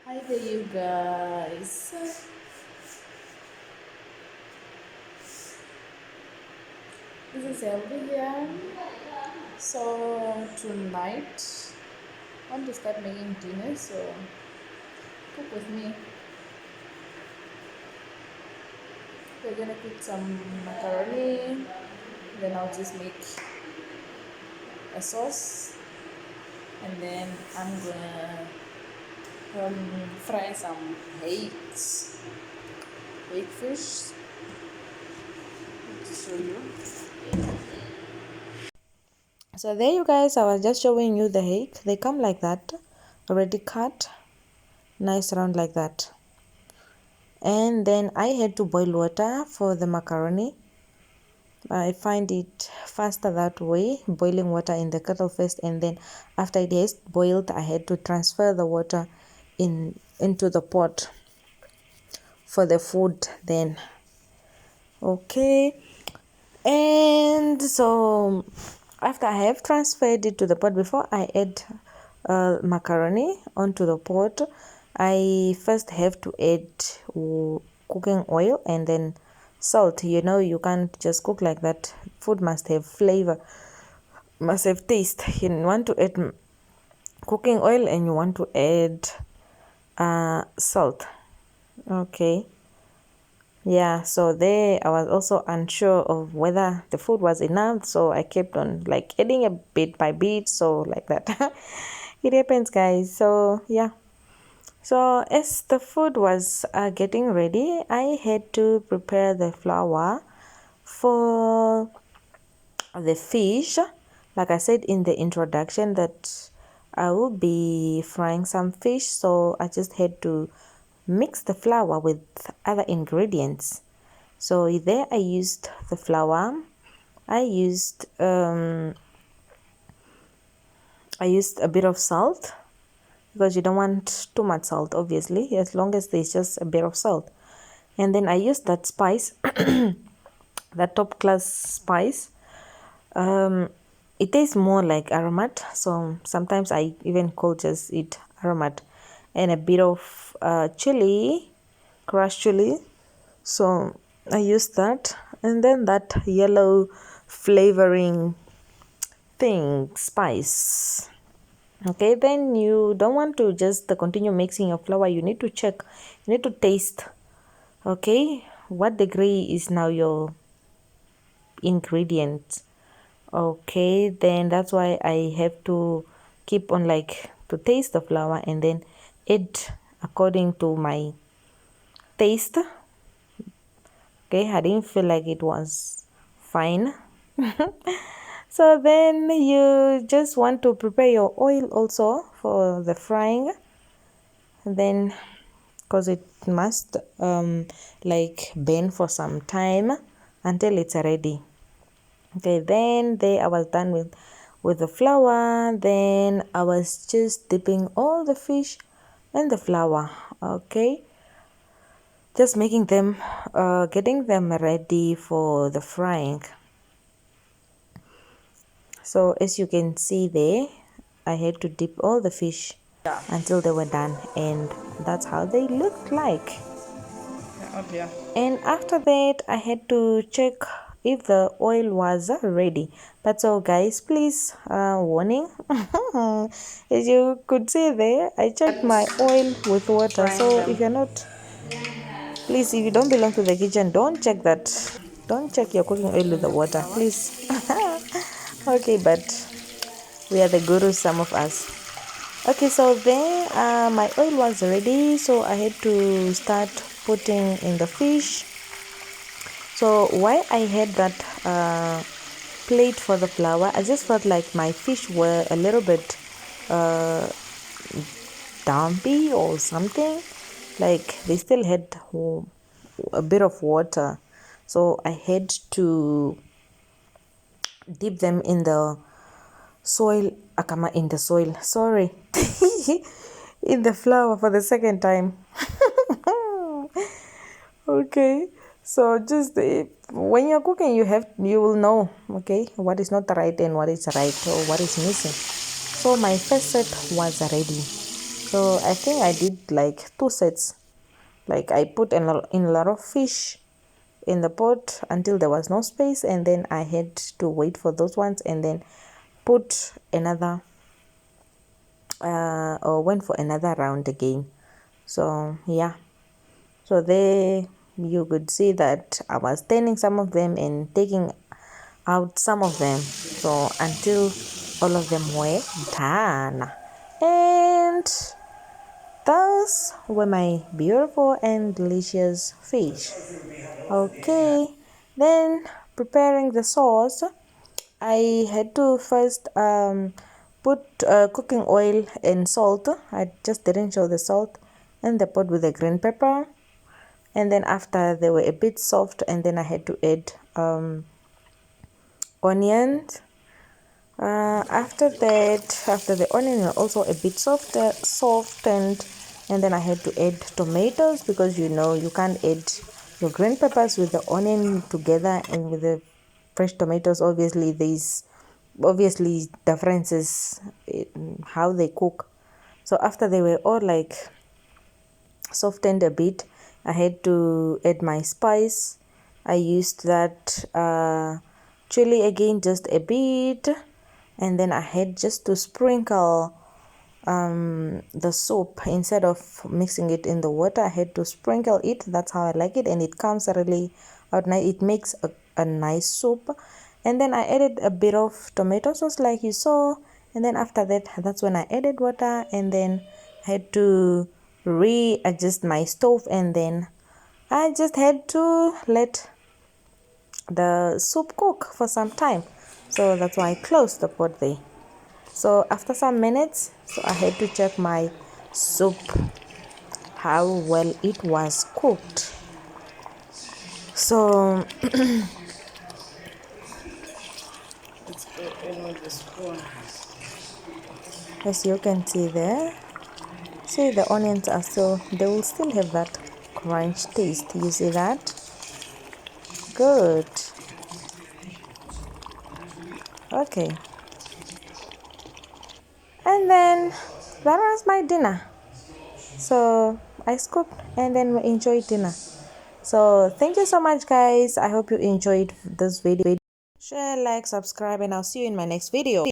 Hi there, you guys. This is Elvi here. So tonight, I want to start making dinner. So cook with me. We're gonna cook some macaroni. Then I'll just make a sauce, and then I'm gonna fry some eggs, baked fish. To show you. So there you guys, I was just showing you the egg. They come like that, already cut, nice round like that. And then I had to boil water for the macaroni. I find it faster that way, boiling water in the kettle first, and then after it has boiled, I had to transfer the water into the pot for the food then. Okay, and so after I have transferred it to the pot, before I add macaroni onto the pot, I first have to add cooking oil and then salt. You can't just cook like that. Food must have flavor, must have taste. You want to add cooking oil and you want to add salt. Okay. Yeah, so there I was also unsure of whether the food was enough, so I kept on like adding a bit by bit, so like that. It happens, guys. So yeah. So as the food was getting ready, I had to prepare the flour for the fish. Like I said in the introduction that I will be frying some fish, so I just had to mix the flour with other ingredients. So there I used the flour. I used a bit of salt, because you don't want too much salt, obviously, as long as there's just a bit of salt. And then I used that spice, that top class spice. It tastes more like aromat, so sometimes I even call just it aromat, and a bit of chili, crushed chili. So I used that, and then that yellow flavoring thing, spice. Okay, then you don't want to just continue mixing your flour. You need to check, you need to taste. Okay, what degree is now your ingredient? Okay, then that's why I have to keep on like to taste the flour and then add according to my taste. Okay, I didn't feel like it was fine. So then you just want to prepare your oil also for the frying, and then because it must like burn for some time until it's ready. Okay, then there I was done with the flour. Then I was just dipping all the fish in the flour. Okay, just making them getting them ready for the frying. So as you can see there, I had to dip all the fish until they were done, and that's how they looked like. Yeah. And after that, I had to check if the oil was ready. But so guys, please, warning. As you could see there, I checked my oil with water. So if you're not, please, if you don't belong to the kitchen, don't check that. Don't check your cooking oil with the water, please. Okay, but we are the gurus, some of us. Okay, so then my oil was ready, so I had to start putting in the fish. So while I had that plate for the flour, I just felt like my fish were a little bit dumpy or something, like they still had a bit of water, so I had to dip them in the soil, akama in the soil, sorry, in the flour for the second time. Okay, so just when you're cooking, you will know, okay, what is not right and what is right or what is missing. So my first set was ready. So I think I did like 2 sets. Like I put in a lot of fish in the pot until there was no space, and then I had to wait for those ones and then put another or went for another round again. So yeah, so there you could see that I was turning some of them and taking out some of them, so until all of them were done. And those were my beautiful and delicious fish. Okay, then preparing the sauce, I had to first put cooking oil and salt. I just didn't show the salt, and the pot with the green pepper. And then after they were a bit soft, and then I had to add onions. After that, after the onion are also a bit softened, and then I had to add tomatoes, because you know you can't add your green peppers with the onion together and with the fresh tomatoes. Obviously there's obviously differences in how they cook. So after they were all like softened a bit, I had to add my spice. I used that chili again, just a bit, and then I had just to sprinkle the soup. Instead of mixing it in the water, I had to sprinkle it. That's how I like it, and it comes really out nice. It makes a nice soup. And then I added a bit of tomato sauce like you saw, and then after that, that's when I added water, and then I had to readjust my stove, and then I just had to let the soup cook for some time. So that's why I closed the pot there. So after some minutes, so I had to check my soup, how well it was cooked. So Let's go in with the spoon. as you can see there, see the onions are still, they will still have that crunch taste. You see that? Good. Okay. And then that was my dinner. So I scooped and then we enjoyed dinner. So thank you so much, guys. I hope you enjoyed this video. Share, like, subscribe, and I'll see you in my next video.